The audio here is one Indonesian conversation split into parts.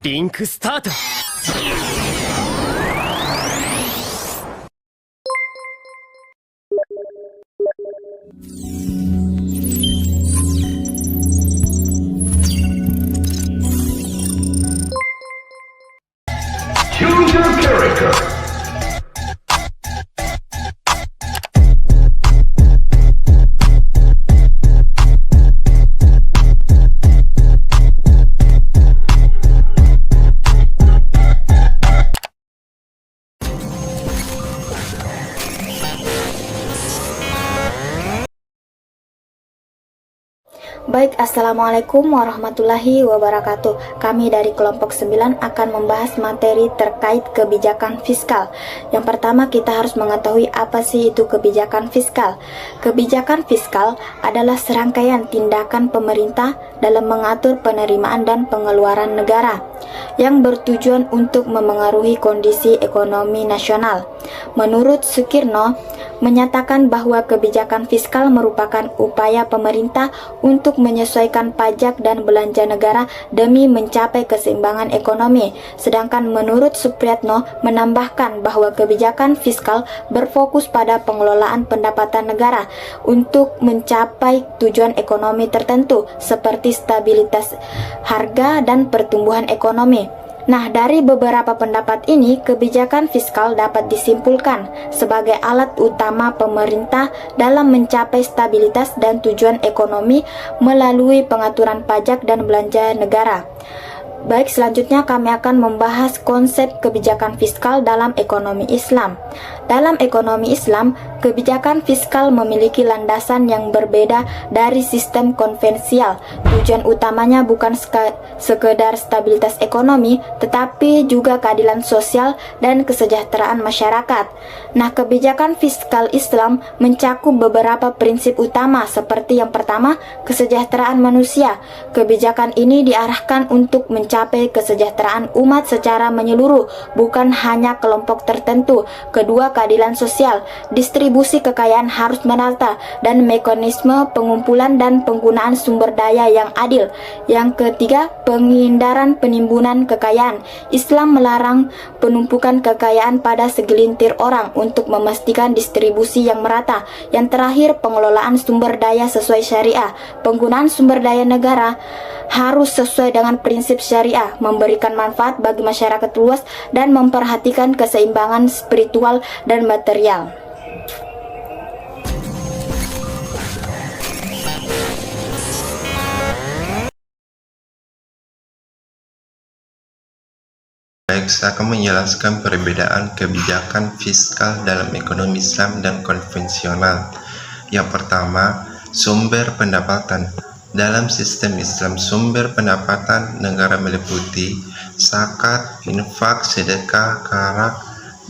リンクスタート。 Choose your character. Baik, Assalamualaikum warahmatullahi wabarakatuh. Kami dari kelompok 9 akan membahas materi terkait kebijakan fiskal. Yang pertama, kita harus mengetahui apa sih itu kebijakan fiskal. Kebijakan fiskal adalah serangkaian tindakan pemerintah dalam mengatur penerimaan dan pengeluaran negara yang bertujuan untuk memengaruhi kondisi ekonomi nasional. Menurut Sukirno, menyatakan bahwa kebijakan fiskal merupakan upaya pemerintah untuk menyesuaikan pajak dan belanja negara demi mencapai keseimbangan ekonomi. Sedangkan menurut Supriyatno menambahkan bahwa kebijakan fiskal berfokus pada pengelolaan pendapatan negara untuk mencapai tujuan ekonomi tertentu seperti stabilitas harga dan pertumbuhan ekonomi. Nah, dari beberapa pendapat ini, kebijakan fiskal dapat disimpulkan sebagai alat utama pemerintah dalam mencapai stabilitas dan tujuan ekonomi melalui pengaturan pajak dan belanja negara. Baik, selanjutnya kami akan membahas konsep kebijakan fiskal dalam ekonomi Islam. Dalam ekonomi Islam, kebijakan fiskal memiliki landasan yang berbeda dari sistem konvensional. Tujuan utamanya bukan sekedar stabilitas ekonomi, tetapi juga keadilan sosial dan kesejahteraan masyarakat. Nah, kebijakan fiskal Islam mencakup beberapa prinsip utama seperti yang pertama, kesejahteraan manusia. Kebijakan ini diarahkan untuk mencapai kesejahteraan umat secara menyeluruh, bukan hanya kelompok tertentu. Kedua, keadilan sosial. Distribusi kekayaan harus merata dan mekanisme pengumpulan dan penggunaan sumber daya yang adil. Yang ketiga, penghindaran penimbunan kekayaan. Islam melarang penumpukan kekayaan pada segelintir orang untuk memastikan distribusi yang merata. Yang terakhir, pengelolaan sumber daya sesuai syariah. Penggunaan sumber daya negara harus sesuai dengan prinsip syariah, memberikan manfaat bagi masyarakat luas dan memperhatikan keseimbangan spiritual dan material. Baik, saya akan menjelaskan perbedaan kebijakan fiskal dalam ekonomi Islam dan konvensional. Yang pertama, sumber pendapatan. Dalam sistem Islam, sumber pendapatan negara meliputi zakat, infak, sedekah, karak,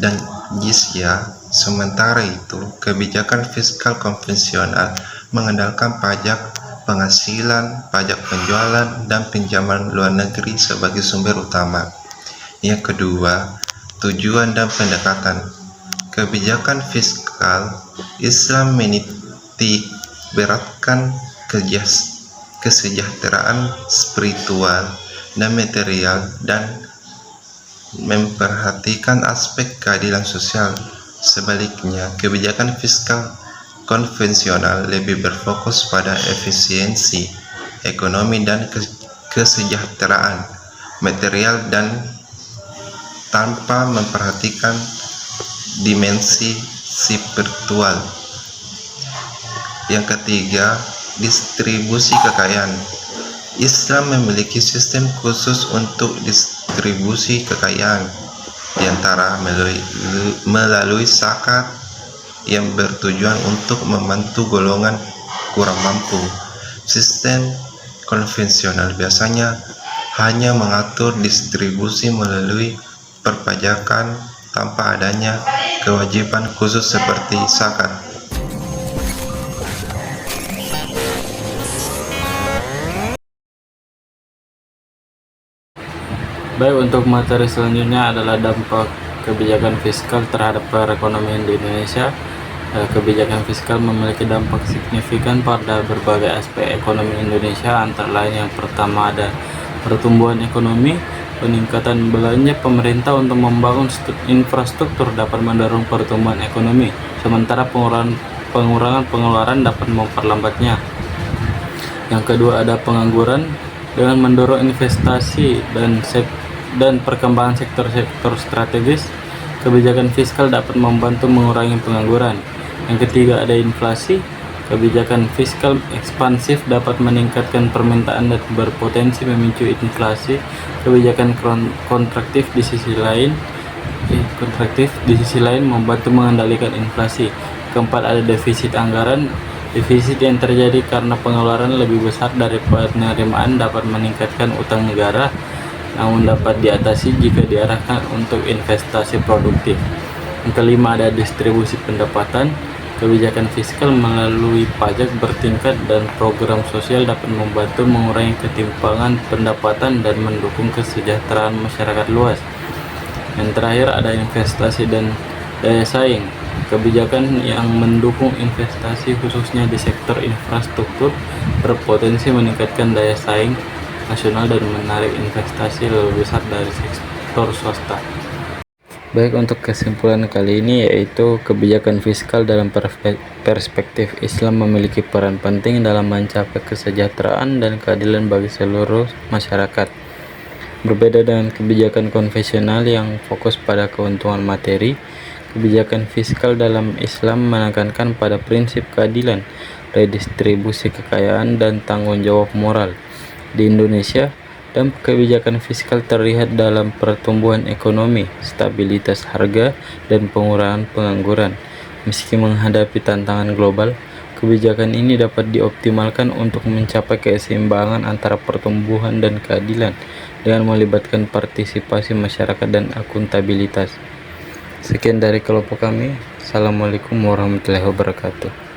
dan jizyah. Sementara itu, kebijakan fiskal konvensional mengandalkan pajak penghasilan, pajak penjualan, dan pinjaman luar negeri sebagai sumber utama. Yang kedua, tujuan dan pendekatan. Kebijakan fiskal Islam menitik beratkan kesejahteraan spiritual dan material dan memperhatikan aspek keadilan sosial. Sebaliknya, kebijakan fiskal konvensional lebih berfokus pada efisiensi ekonomi dan kesejahteraan material dan tanpa memperhatikan dimensi spiritual. Yang ketiga, distribusi kekayaan. Islam memiliki sistem khusus untuk distribusi kekayaan, di antara melalui zakat yang bertujuan untuk membantu golongan kurang mampu. Sistem konvensional biasanya hanya mengatur distribusi melalui perpajakan tanpa adanya kewajiban khusus seperti zakat. Baik, untuk materi selanjutnya adalah dampak kebijakan fiskal terhadap perekonomian di Indonesia. Kebijakan fiskal memiliki dampak signifikan pada berbagai aspek ekonomi Indonesia, antara lain yang pertama ada pertumbuhan ekonomi. Peningkatan belanja pemerintah untuk membangun infrastruktur dapat mendorong pertumbuhan ekonomi, sementara pengurangan pengeluaran dapat memperlambatnya. Yang kedua ada pengangguran. Dengan mendorong investasi dan perkembangan sektor-sektor strategis, kebijakan fiskal dapat membantu mengurangi pengangguran. Yang ketiga ada inflasi. Kebijakan fiskal ekspansif dapat meningkatkan permintaan dan berpotensi memicu inflasi. Kebijakan kontraktif di sisi lain membantu mengendalikan inflasi. Keempat ada defisit anggaran. Defisit yang terjadi karena pengeluaran lebih besar dari penerimaan dapat meningkatkan utang negara, namun dapat diatasi jika diarahkan untuk investasi produktif. Yang kelima ada distribusi pendapatan. Kebijakan fiskal melalui pajak bertingkat dan program sosial dapat membantu mengurangi ketimpangan pendapatan dan mendukung kesejahteraan masyarakat luas. Yang terakhir ada investasi dan daya saing. Kebijakan yang mendukung investasi khususnya di sektor infrastruktur berpotensi meningkatkan daya saing nasional dan menarik investasi lebih besar dari sektor swasta. Baik, untuk kesimpulan kali ini yaitu kebijakan fiskal dalam perspektif Islam memiliki peran penting dalam mencapai kesejahteraan dan keadilan bagi seluruh masyarakat. Berbeda dengan kebijakan konvensional yang fokus pada keuntungan materi, kebijakan fiskal dalam Islam menekankan pada prinsip keadilan, redistribusi kekayaan, dan tanggung jawab moral. Di Indonesia, dampak kebijakan fiskal terlihat dalam pertumbuhan ekonomi, stabilitas harga, dan pengurangan pengangguran. Meski menghadapi tantangan global, kebijakan ini dapat dioptimalkan untuk mencapai keseimbangan antara pertumbuhan dan keadilan dengan melibatkan partisipasi masyarakat dan akuntabilitas. Sekian dari kelompok kami. Assalamualaikum warahmatullahi wabarakatuh.